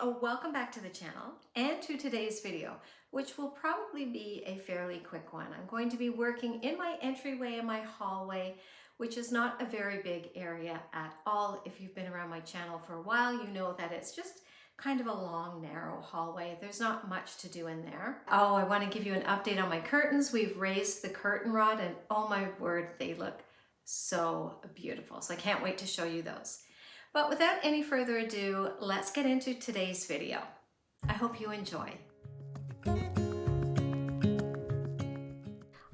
Welcome back to the channel and to today's video, which will probably be a fairly quick one. I'm going to be working in my entryway and my hallway, which is not a very big area at all. If you've been around my channel for a while, you know that it's just kind of a long, narrow hallway. There's not much to do in there. Oh, I want to give you an update on my curtains. We've raised the curtain rod and oh my word, they look so beautiful. So I can't wait to show you those. But without any further ado, let's get into today's video. I hope you enjoy.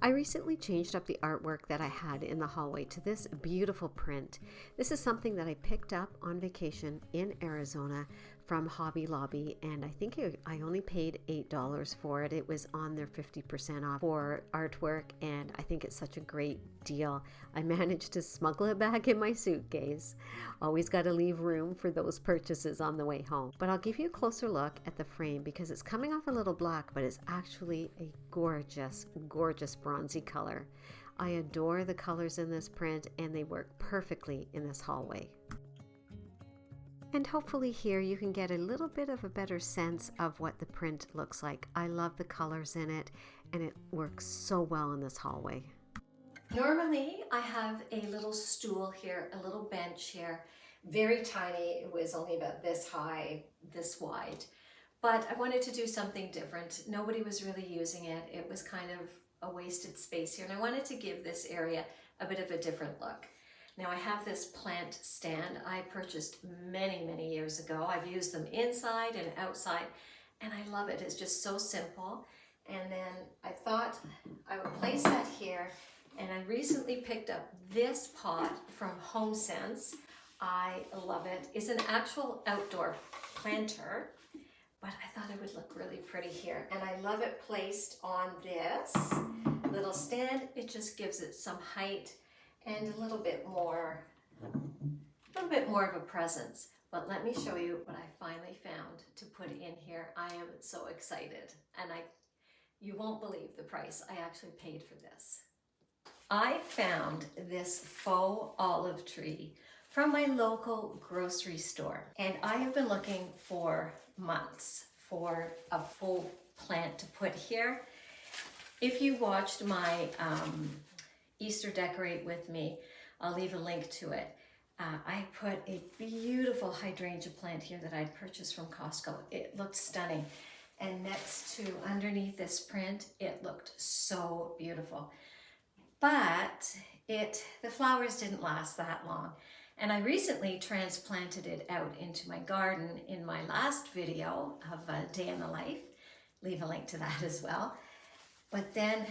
I recently changed up the artwork that I had in the hallway to this beautiful print. This is something that I picked up on vacation in Arizona from Hobby Lobby, and I think I only paid $8 for it. It was on their 50% off for artwork, and I think it's such a great deal. I managed to smuggle it back in my suitcase. Always got to leave room for those purchases on the way home. But I'll give you a closer look at the frame because it's coming off a little black, but it's actually a gorgeous, gorgeous bronzy color. I adore the colors in this print, and they work perfectly in this hallway. And hopefully here you can get a little bit of a better sense of what the print looks like. I love the colors in it, and it works so well in this hallway. Normally I have a little stool here, a little bench here, very tiny. It was only about this high, this wide, but I wanted to do something different. Nobody was really using it. It was kind of a wasted space here, and I wanted to give this area a bit of a different look. Now I have this plant stand I purchased many, many years ago. I've used them inside and outside, and I love it. It's just so simple. And then I thought I would place that here, and I recently picked up this pot from HomeSense. I love it. It's an actual outdoor planter, but I thought it would look really pretty here. And I love it placed on this little stand. It just gives it some height and a little bit more of a presence. But let me show you what I finally found to put in here. I am so excited, and you won't believe the price I actually paid for this. I found this faux olive tree from my local grocery store, and I have been looking for months for a full plant to put here. If you watched my Easter Decorate with me, I'll leave a link to it. I put a beautiful hydrangea plant here that I'd purchased from Costco. It looked stunning. And next to underneath this print, it looked so beautiful. But the flowers didn't last that long. And I recently transplanted it out into my garden in my last video of a day in the life. Leave a link to that as well. But then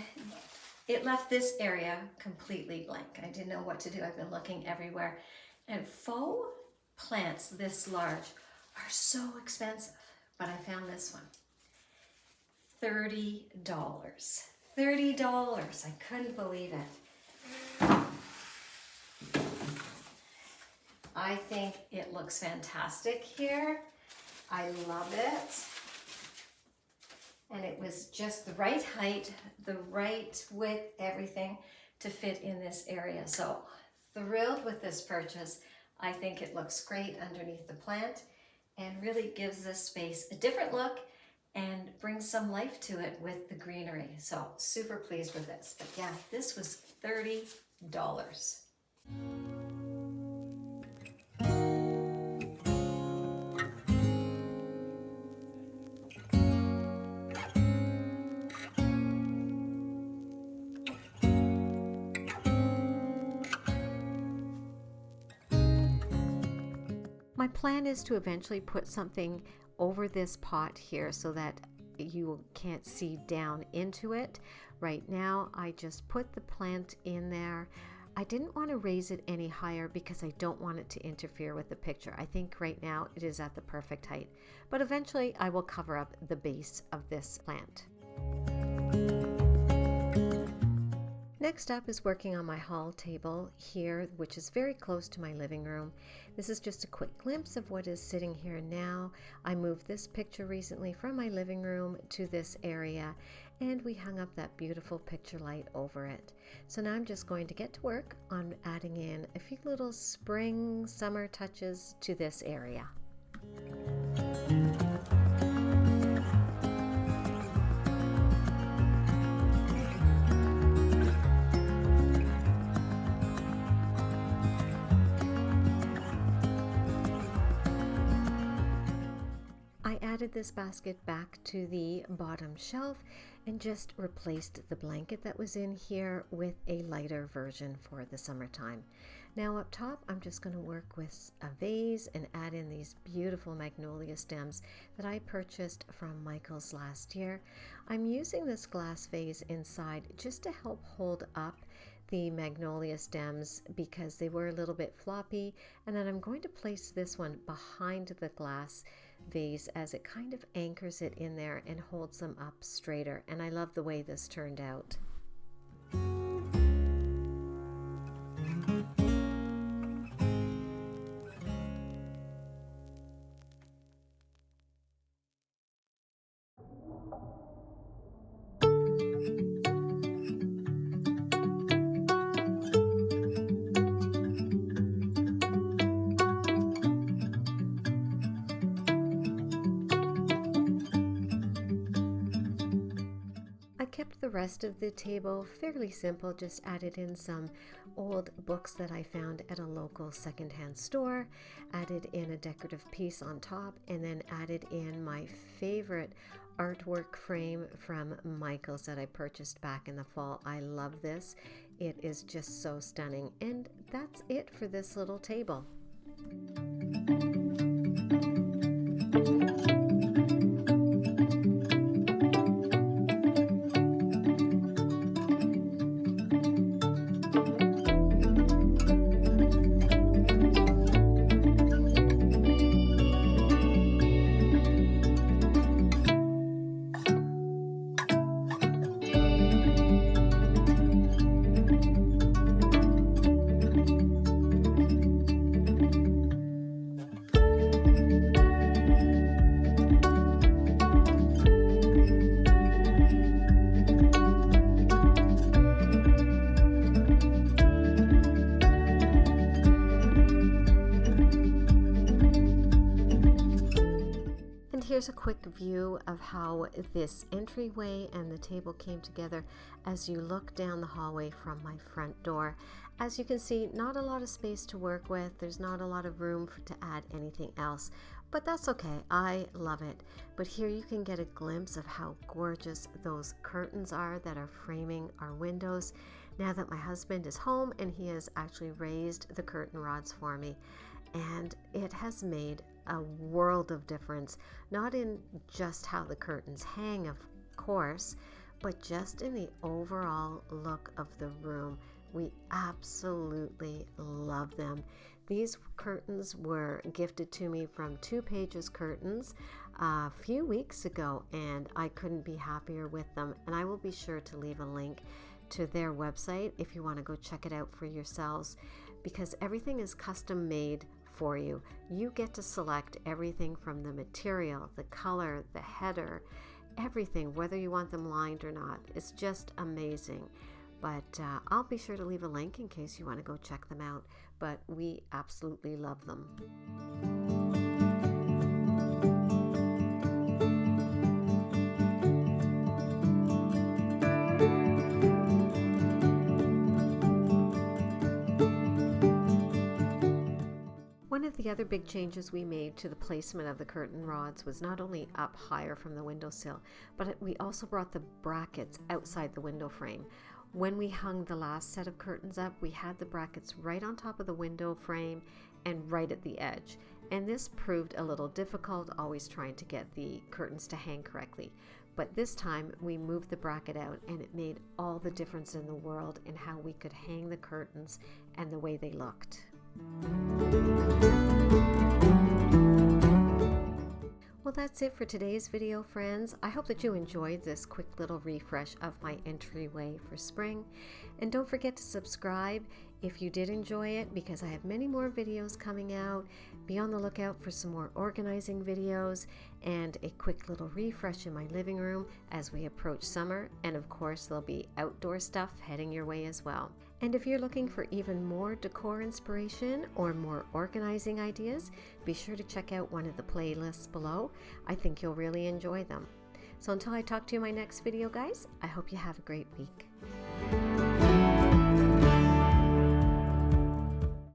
it left this area completely blank. I didn't know what to do. I've been looking everywhere. And faux plants this large are so expensive. But I found this one. $30. $30. I couldn't believe it. I think it looks fantastic here. I love it. And it was just the right height, the right width, everything to fit in this area. So thrilled with this purchase. I think it looks great underneath the plant and really gives this space a different look and brings some life to it with the greenery. So super pleased with this. But yeah, this was $30. My plan is to eventually put something over this pot here so that you can't see down into it. Right now, I just put the plant in there. I didn't want to raise it any higher because I don't want it to interfere with the picture. I think right now it is at the perfect height, but eventually I will cover up the base of this plant. Next up is working on my hall table here, which is very close to my living room. This is just a quick glimpse of what is sitting here now. I moved this picture recently from my living room to this area, and we hung up that beautiful picture light over it. So now I'm just going to get to work on adding in a few little spring, summer touches to this area. added this basket back to the bottom shelf and just replaced the blanket that was in here with a lighter version for the summertime. Now up top, I'm just going to work with a vase and add in these beautiful magnolia stems that I purchased from Michael's last year. I'm using this glass vase inside just to help hold up the magnolia stems because they were a little bit floppy, and then I'm going to place this one behind the glass vase as it kind of anchors it in there and holds them up straighter, and I love the way this turned out. Kept the rest of the table fairly simple, just added in some old books that I found at a local secondhand store, added in a decorative piece on top, and then added in my favorite artwork frame from Michael's that I purchased back in the fall. I love this. It is just so stunning. And that's it for this little table. Here's a quick view of how this entryway and the table came together as you look down the hallway from my front door. As you can see, not a lot of space to work with. There's not a lot of room to add anything else, but that's okay. I love it. But here you can get a glimpse of how gorgeous those curtains are that are framing our windows. Now that my husband is home and he has actually raised the curtain rods for me, and it has made a world of difference, not in just how the curtains hang, of course, but just in the overall look of the room. We absolutely love them. These curtains were gifted to me from Two Pages Curtains a few weeks ago, and I couldn't be happier with them. And I will be sure to leave a link to their website if you want to go check it out for yourselves, because everything is custom made for you. You get to select everything from the material, the color, the header, everything, whether you want them lined or not. It's just amazing. But I'll be sure to leave a link in case you want to go check them out. But we absolutely love them. One of the other big changes we made to the placement of the curtain rods was not only up higher from the windowsill, but we also brought the brackets outside the window frame. When we hung the last set of curtains up, we had the brackets right on top of the window frame and right at the edge. And this proved a little difficult, always trying to get the curtains to hang correctly. But this time we moved the bracket out, and it made all the difference in the world in how we could hang the curtains and the way they looked. Well, that's it for today's video, friends. I hope that you enjoyed this quick little refresh of my entryway for spring. And don't forget to subscribe if you did enjoy it, because I have many more videos coming out. Be on the lookout for some more organizing videos and a quick little refresh in my living room as we approach summer. And of course, there'll be outdoor stuff heading your way as well. And if you're looking for even more decor inspiration or more organizing ideas, be sure to check out one of the playlists below. I think you'll really enjoy them. So until I talk to you in my next video, guys, I hope you have a great week.